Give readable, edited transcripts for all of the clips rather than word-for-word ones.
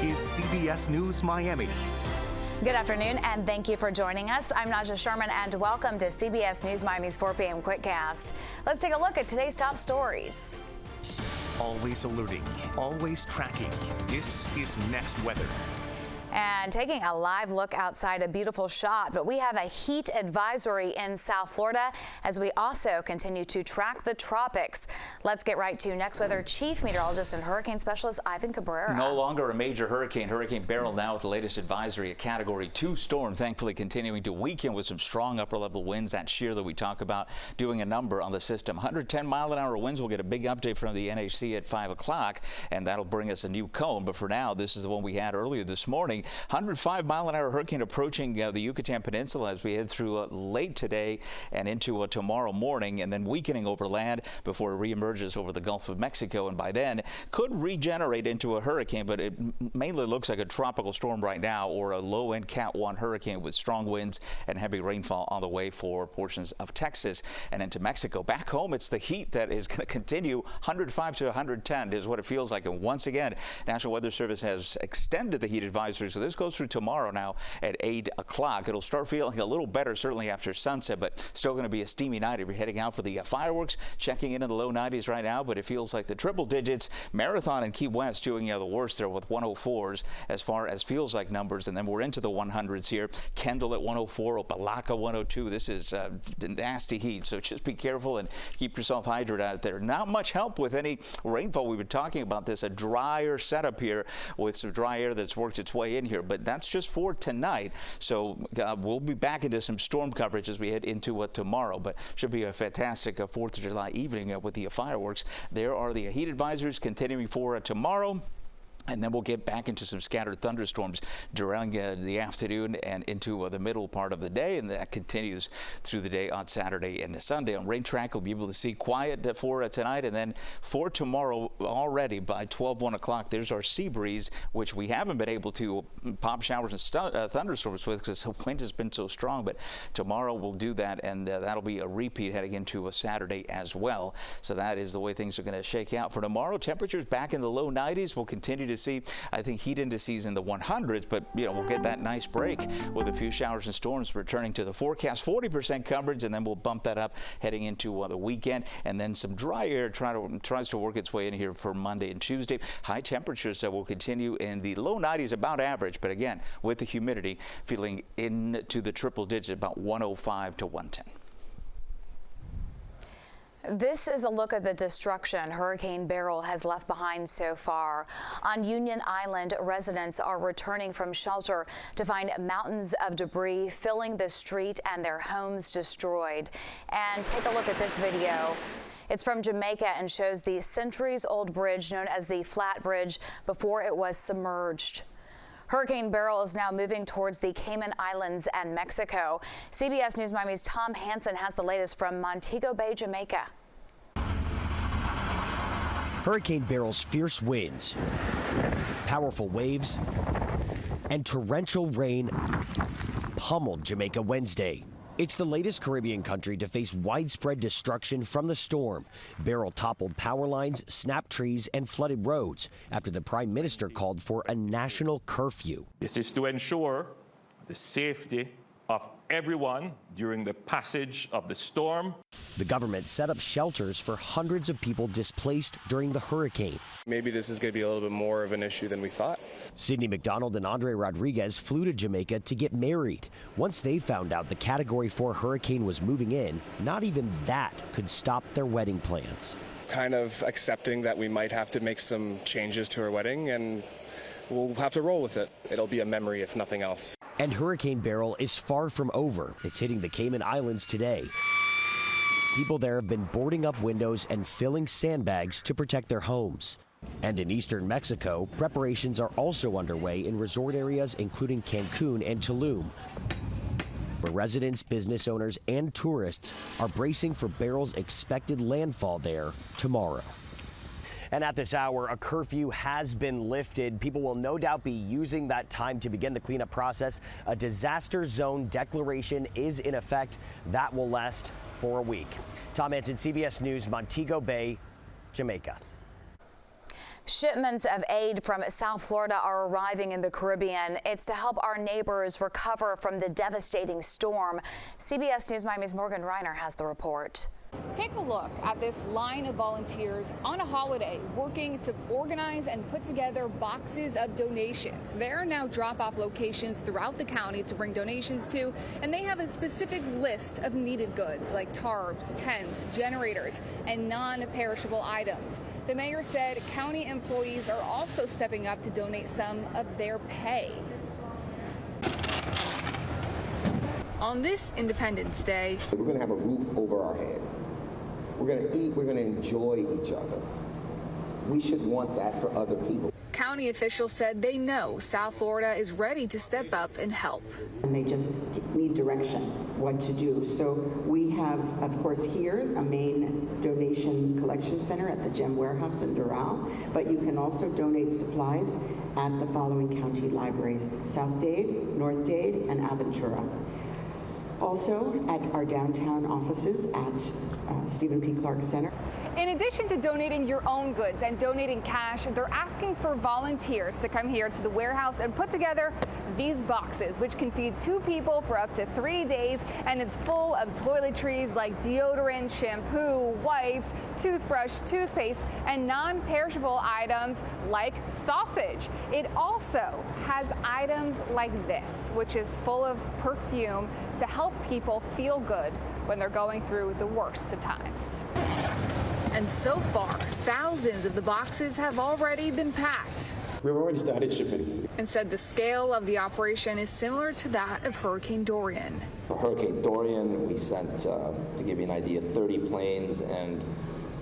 is CBS News Miami. Good afternoon, and thank you for joining us. I'm Naja Sherman, and welcome to CBS News Miami's 4 p.m. Quickcast. Let's take a look at today's top stories. Always alerting, always tracking. This is Next Weather. And taking a live look outside, a beautiful shot, but we have a heat advisory in South Florida as we also continue to track the tropics. Let's get right to Next Weather Chief Meteorologist and Hurricane Specialist Ivan Cabrera. No longer a major hurricane. Hurricane Beryl now with the latest advisory, a Category 2 storm, thankfully continuing to weaken with some strong upper-level winds. That shear that we talk about doing a number on the system. 110-mile-an-hour winds. We'll get a big update from the NHC at 5 o'clock, and that'll bring us a new cone. But for now, this is the one we had earlier this morning. 105-mile-an-hour hurricane approaching the Yucatan Peninsula as we head through late today and into tomorrow morning, and then weakening over land before it reemerges over the Gulf of Mexico, and by then could regenerate into a hurricane, but it mainly looks like a tropical storm right now, or a low-end Cat 1 hurricane with strong winds and heavy rainfall on the way for portions of Texas and into Mexico. Back home, it's the heat that is going to continue. 105 to 110 is what it feels like, and once again, National Weather Service has extended the heat advisory, so this goes through tomorrow now at 8 o'clock. It'll start feeling a little better certainly after sunset, but still going to be a steamy night if you're heading out for the fireworks. Checking in the low 90s right now, but it feels like the triple digits. Marathon and Key West doing the worst there with 104s as far as feels like numbers, and then we're into the 100s here. Kendall at 104, Opelika 102. This is nasty heat, so just be careful and keep yourself hydrated out there. Not much help with any rainfall. We've been talking about this, a drier setup here with some dry air that's worked its way in here, but that's just for tonight. So we'll be back into some storm coverage as we head into tomorrow, but should be a fantastic 4th of July evening with the fireworks. There are the heat advisories continuing for tomorrow. And then we'll get back into some scattered thunderstorms during the afternoon and into the middle part of the day, and that continues through the day on Saturday and Sunday. On Rain Track, we'll be able to see quiet for tonight, and then for tomorrow already by 1 o'clock, there's our sea breeze, which we haven't been able to pop showers and thunderstorms with because the wind has been so strong, but tomorrow we'll do that, and that'll be a repeat heading into a Saturday as well. So that is the way things are going to shake out for tomorrow. Temperatures back in the low 90s. We'll continue to see, I think, heat indices in the 100s, but we'll get that nice break with a few showers and storms returning to the forecast. 40% coverage, and then we'll bump that up heading into the weekend, and then some dry air tries to work its way in here for Monday and Tuesday. High temperatures will continue in the low 90s, about average, but again, with the humidity feeling into the triple digits, about 105 to 110. This is a look at the destruction Hurricane Beryl has left behind so far. On Union Island, residents are returning from shelter to find mountains of debris filling the street and their homes destroyed. And take a look at this video. It's from Jamaica and shows the centuries-old bridge known as the Flat Bridge before it was submerged. Hurricane Beryl is now moving towards the Cayman Islands and Mexico. CBS News Miami's Tom Hansen has the latest from Montego Bay, Jamaica. Hurricane Beryl's fierce winds, powerful waves, and torrential rain pummeled Jamaica Wednesday. It's the latest Caribbean country to face widespread destruction from the storm. Beryl toppled power lines, snapped trees, and flooded roads after the Prime Minister called for a national curfew. This is to ensure the safety of everyone during the passage of the storm. The government set up shelters for hundreds of people displaced during the hurricane. Maybe this is going to be a little bit more of an issue than we thought. Sidney McDonald and Andre Rodriguez flew to Jamaica to get married. Once they found out the Category 4 hurricane was moving in, not even that could stop their wedding plans. Kind of accepting that we might have to make some changes to our wedding, and we'll have to roll with it. It'll be a memory if nothing else. And Hurricane Beryl is far from over. It's hitting the Cayman Islands today. People there have been boarding up windows and filling sandbags to protect their homes. And in eastern Mexico, preparations are also underway in resort areas including Cancun and Tulum, where residents, business owners, and tourists are bracing for Beryl's expected landfall there tomorrow. And at this hour, a curfew has been lifted. People will no doubt be using that time to begin the cleanup process. A disaster zone declaration is in effect. That will last for a week. Tom Hansen, CBS News, Montego Bay, Jamaica. Shipments of aid from South Florida are arriving in the Caribbean. It's to help our neighbors recover from the devastating storm. CBS News Miami's Morgan Reiner has the report. Take a look at this line of volunteers on a holiday working to organize and put together boxes of donations. There are now drop-off locations throughout the county to bring donations to, and they have a specific list of needed goods like tarps, tents, generators, and non-perishable items. The mayor said county employees are also stepping up to donate some of their pay. On this Independence Day, we're going to have a roof over our head. We're going to eat, we're going to enjoy each other. We should want that for other people. County officials said they know South Florida is ready to step up and help. And they just need direction what to do. So we have, of course, here a main donation collection center at the GEM warehouse in Doral, but you can also donate supplies at the following county libraries: South Dade, North Dade, and Aventura. Also at our downtown offices at Stephen P. Clark Center. In addition to donating your own goods and donating cash, they're asking for volunteers to come here to the warehouse and put together these boxes, which can feed 2 people for up to 3 days, and it's full of toiletries like deodorant, shampoo, wipes, toothbrush, toothpaste, and non-perishable items like sausage. It also has items like this, which is full of perfume to help people feel good when they're going through the worst of times. And so far, thousands of the boxes have already been packed. We've already started shipping. And said the scale of the operation is similar to that of Hurricane Dorian. For Hurricane Dorian, we sent, to give you an idea, 30 planes and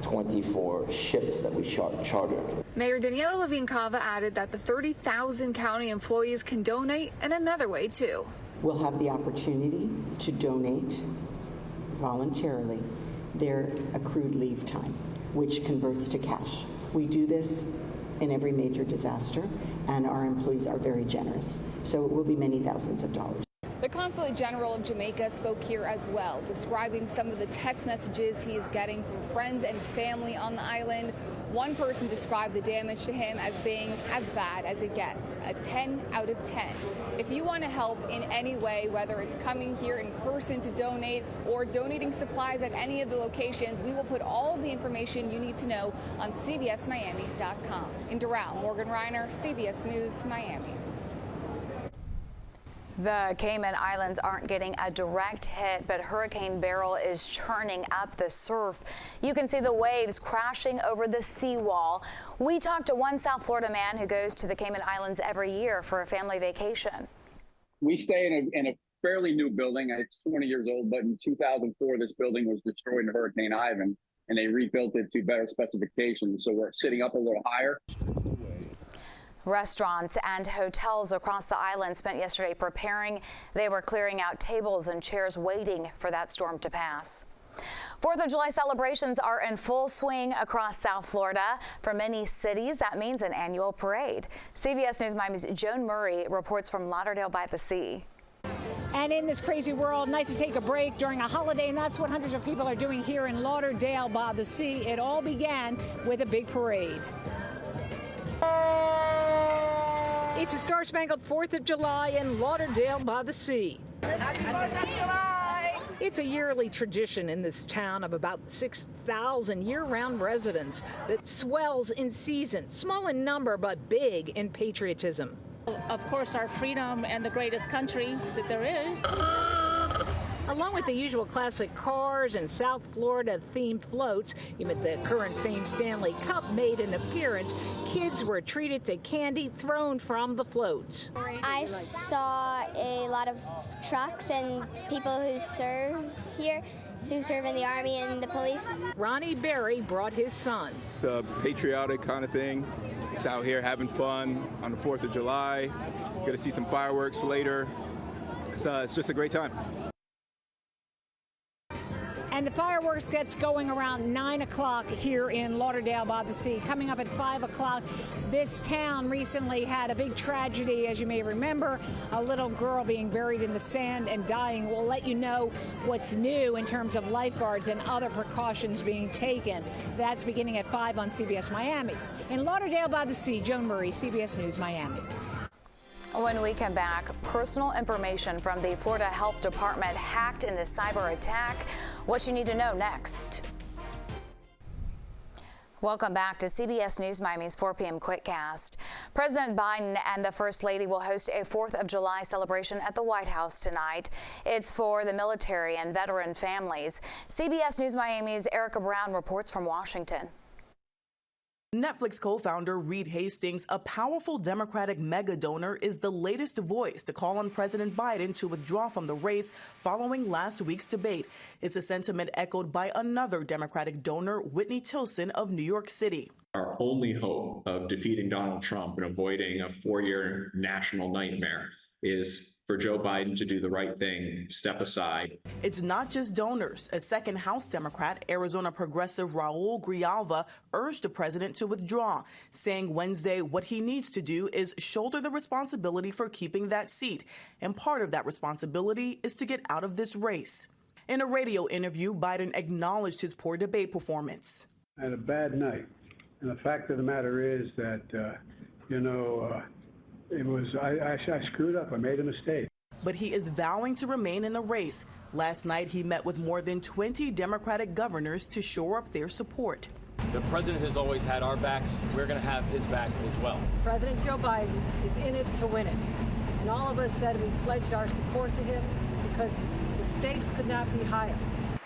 24 ships that we chartered. Mayor Daniela Levine Cava added that the 30,000 county employees can donate in another way, too. We'll have the opportunity to donate voluntarily their accrued leave time, which converts to cash. We do this in every major disaster, and our employees are very generous. So it will be many thousands of dollars. The Consulate General of Jamaica spoke here as well, describing some of the text messages he is getting from friends and family on the island. One person described the damage to him as being as bad as it gets, a 10 out of 10. If you want to help in any way, whether it's coming here in person to donate or donating supplies at any of the locations, we will put all of the information you need to know on cbsmiami.com. In Doral, Morgan Reiner, CBS News, Miami. The Cayman Islands aren't getting a direct hit, but Hurricane Beryl is churning up the surf. You can see the waves crashing over the seawall. We talked to one South Florida man who goes to the Cayman Islands every year for a family vacation. We stay in a fairly new building. It's 20 years old, but in 2004, this building was destroyed in Hurricane Ivan, and they rebuilt it to better specifications. So we're sitting up a little higher. Restaurants and hotels across the island spent yesterday preparing. They were clearing out tables and chairs waiting for that storm to pass. 4th of July celebrations are in full swing across South Florida. For many cities, that means an annual parade. CBS News Miami's Joan Murray reports from Lauderdale by the Sea. And in this crazy world, nice to take a break during a holiday, and that's what hundreds of people are doing here in Lauderdale by the Sea. It all began with a big parade. It's a star-spangled 4th of July in Lauderdale by the Sea. Happy 4th of July! It's a yearly tradition in this town of about 6,000 year-round residents that swells in season, small in number but big in patriotism. Of course, our freedom and the greatest country that there is. Along with the usual classic cars and South Florida-themed floats, even the current famed Stanley Cup made an appearance. Kids were treated to candy thrown from the floats. I saw a lot of trucks and people who serve here, who serve in the Army and the police. Ronnie Berry brought his son. The patriotic kind of thing. Just out here having fun on the 4th of July. Get to see some fireworks later. It's just a great time. And the fireworks gets going around 9 o'clock here in Lauderdale by the Sea. Coming up at 5 o'clock, this town recently had a big tragedy, as you may remember, a little girl being buried in the sand and dying. We'll let you know what's new in terms of lifeguards and other precautions being taken. That's beginning at 5 on CBS Miami. In Lauderdale by the Sea, Joan Murray, CBS News, Miami. When we come back, personal information from the Florida Health Department hacked in a cyber attack. What you need to know next. Welcome back to CBS News Miami's 4 p.m. Quickcast. President Biden and the First Lady will host a 4th of July celebration at the White House tonight. It's for the military and veteran families. CBS News Miami's Erica Brown reports from Washington. Netflix co-founder Reed Hastings, a powerful Democratic mega donor, is the latest voice to call on President Biden to withdraw from the race following last week's debate. It's a sentiment echoed by another Democratic donor, Whitney Tilson of New York City. Our only hope of defeating Donald Trump and avoiding a 4-year national nightmare is for Joe Biden to do the right thing, step aside. It's not just donors. A second House Democrat, Arizona progressive Raul Grijalva, urged the president to withdraw, saying Wednesday what he needs to do is shoulder the responsibility for keeping that seat. And part of that responsibility is to get out of this race. In a radio interview, Biden acknowledged his poor debate performance. I had a bad night. And the fact of the matter is that, I screwed up. I made a mistake. But he is vowing to remain in the race. Last night, he met with more than 20 Democratic governors to shore up their support. The president has always had our backs. We're going to have his back as well. President Joe Biden is in it to win it. And all of us said we pledged our support to him because the stakes could not be higher.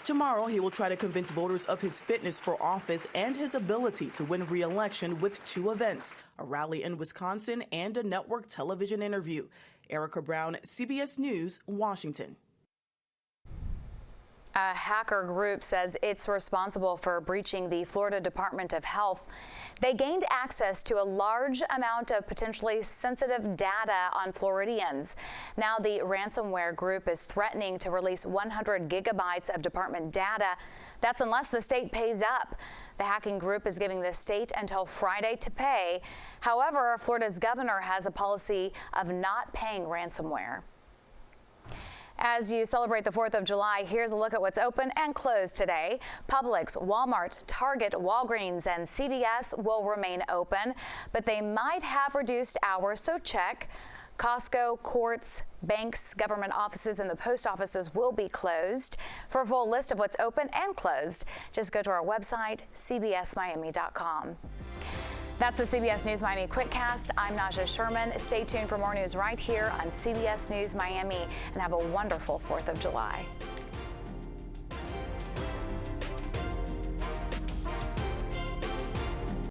Tomorrow, he will try to convince voters of his fitness for office and his ability to win re-election with 2 events, a rally in Wisconsin and a network television interview. Erica Brown, CBS News, Washington. A hacker group says it's responsible for breaching the Florida Department of Health. They gained access to a large amount of potentially sensitive data on Floridians. Now the ransomware group is threatening to release 100 gigabytes of department data. That's unless the state pays up. The hacking group is giving the state until Friday to pay. However, Florida's governor has a policy of not paying ransomware. As you celebrate the 4th of July, here's a look at what's open and closed today. Publix, Walmart, Target, Walgreens, and CVS will remain open, but they might have reduced hours, so check. Costco, courts, banks, government offices, and the post offices will be closed. For a full list of what's open and closed, just go to our website, cbsmiami.com. That's the CBS News Miami Quickcast. I'm Naja Sherman. Stay tuned for more news right here on CBS News Miami, and have a wonderful 4th of July.